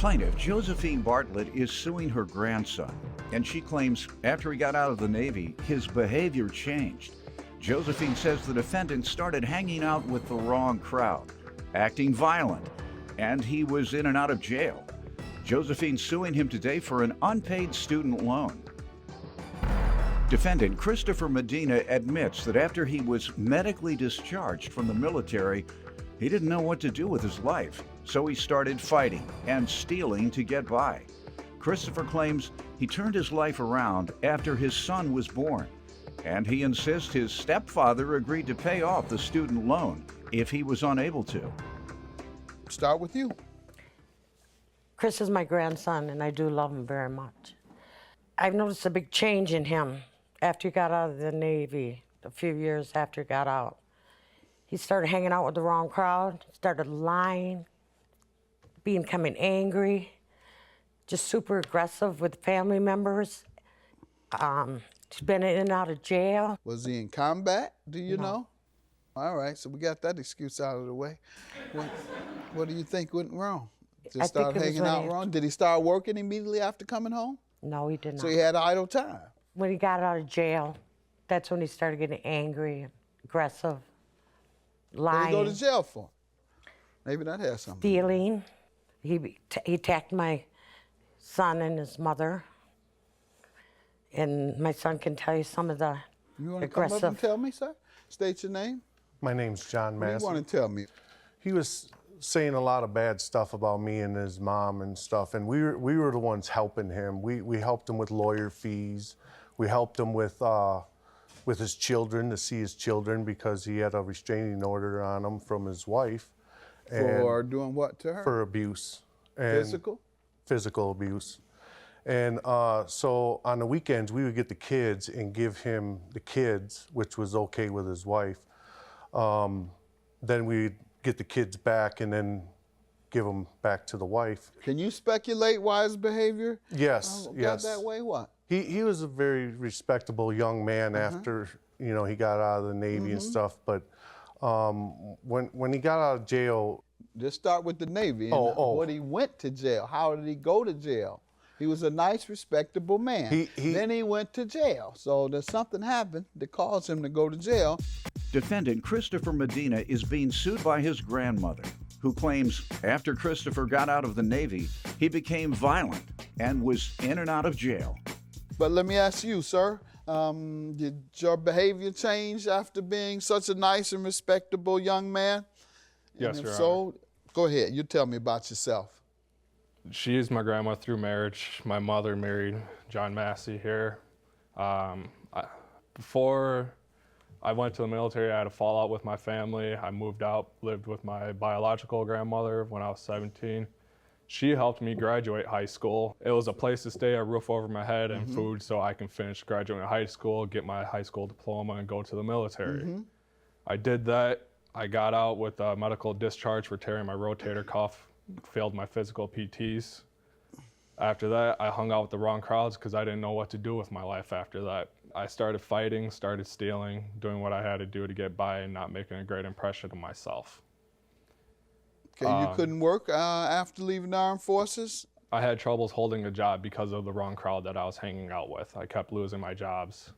Plaintiff Josephine Bartlett is suing her grandson, and she claims after he got out of the Navy, his behavior changed. Josephine says the defendant started hanging out with the wrong crowd, acting violent, and he was in and out of jail. Josephine suing him today for an unpaid student loan. Defendant Christopher Medina admits that after he was medically discharged from the military, he didn't know what to do with his life, so he started fighting and stealing to get by. Christopher claims he turned his life around after his son was born, and he insists his stepfather agreed to pay off the student loan if he was unable to. Start with you. Chris is my grandson, and I do love him very much. I've noticed a big change in him after he got out of the Navy, a few years after he got out. He started hanging out with the wrong crowd, started lying, becoming angry, just super aggressive with family members. He's been in and out of jail. Was he in combat? Do you No. know? All right, so we got that excuse out of the way. What do you think went wrong? Just start hanging out wrong? Did he start working immediately after coming home? No, he did not. So he had idle time. When he got out of jail, that's when he started getting angry, aggressive, lying. What did he go to jail for? Maybe that has something. Stealing. He attacked my son and his mother. And my son can tell you some of the You want to aggressive. come up and tell me, sir? State your name. My name's John What do Mathis. you want to tell me? He was saying a lot of bad stuff about me and his mom and stuff, and we were the ones helping him. We helped him with lawyer fees. We helped him with his children, to see his children, because he had a restraining order on him from his wife. For doing what to her? For abuse. And Physical? Physical abuse. And so on the weekends, we would get the kids and give him the kids, which was okay with his wife. Then we'd get the kids back and then give them back to the wife. Can you speculate why his behavior Yes, got yes. that way? What? He was a very respectable young man after, he got out of the Navy and stuff. But when he got out of jail. Just start with the Navy. And When he went to jail, how did he go to jail? He was a nice, respectable man. Then he went to jail. So there's something happened that caused him to go to jail. Defendant Christopher Medina is being sued by his grandmother, who claims after Christopher got out of the Navy, he became violent and was in and out of jail. But let me ask you, sir, did your behavior change after being such a nice and respectable young man? Yes, and Your if so, Honor. go ahead. You tell me about yourself. She is my grandma through marriage. My mother married John Massey here. Before I went to the military, I had a fallout with my family. I moved out, lived with my biological grandmother when I was 17. She helped me graduate high school. It was a place to stay, a roof over my head, and food so I can finish graduating high school, get my high school diploma, and go to the military. I did that. I got out with a medical discharge for tearing my rotator cuff, failed my physical PTs. After that, I hung out with the wrong crowds because I didn't know what to do with my life after that. I started fighting, started stealing, doing what I had to do to get by and not making a great impression of myself. Okay, you couldn't work after leaving the armed forces? I had troubles holding a job because of the wrong crowd that I was hanging out with. I kept losing my jobs.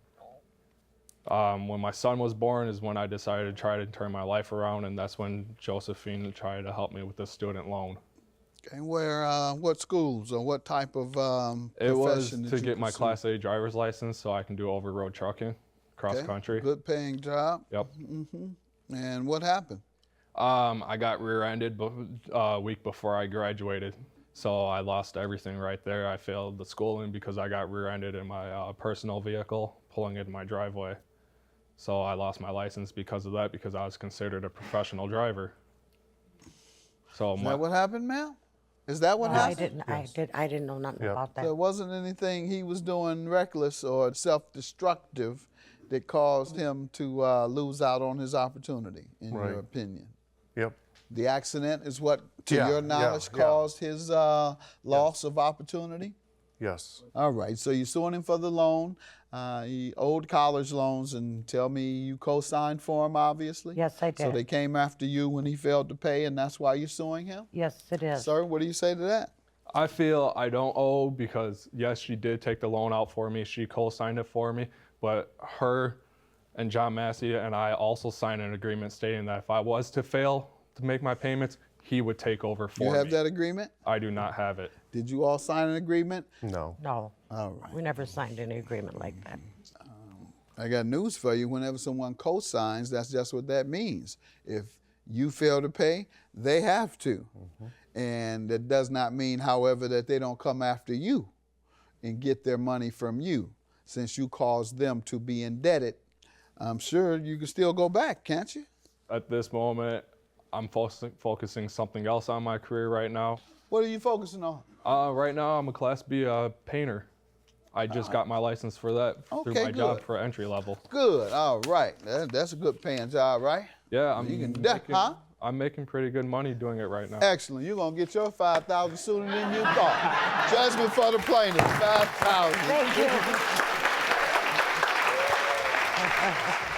When my son was born is when I decided to try to turn my life around, and that's when Josephine tried to help me with the student loan. Okay, what schools or what type of It was profession did to you get my pursue? Class A driver's license so I can do over-road trucking, cross country. Good paying job. Yep. And what happened? I got rear-ended a week before I graduated, so I lost everything right there. I failed the schooling because I got rear-ended in my personal vehicle pulling into my driveway. So I lost my license because of that, because I was considered a professional driver. So Is that what happened, ma'am? Is that what happened? I didn't know nothing about that. So it wasn't anything he was doing reckless or self-destructive that caused him to lose out on his opportunity, in your opinion? Yep. The accident is what, to Yeah, your knowledge, yeah. caused his loss of opportunity? Yes. All right, so you're suing him for the loan. He owed college loans, and tell me you co-signed for him, obviously? Yes, I did. So they came after you when he failed to pay, and that's why you're suing him? Yes, it is. Sir, what do you say to that? I feel I don't owe because, yes, she did take the loan out for me. She co-signed it for me, but her and John Massey and I also signed an agreement stating that if I was to fail to make my payments, he would take over for me. You have that agreement? I do not have it. Did you all sign an agreement? No. No. All right. We never signed any agreement like that. I got news for you. Whenever someone co-signs, that's just what that means. If you fail to pay, they have to. And that does not mean, however, that they don't come after you and get their money from you. Since you caused them to be indebted, I'm sure you can still go back, can't you? At this moment, I'm focusing something else on my career right now. What are you focusing on? Right now, I'm a Class B painter. I just got my license for that through my job for entry level. Good, all right. That's a good paying job, right? Yeah, I'm making pretty good money doing it right now. Excellent. You're going to get your $5,000 sooner than you thought. Judgment for the plaintiff, $5,000. Thank you.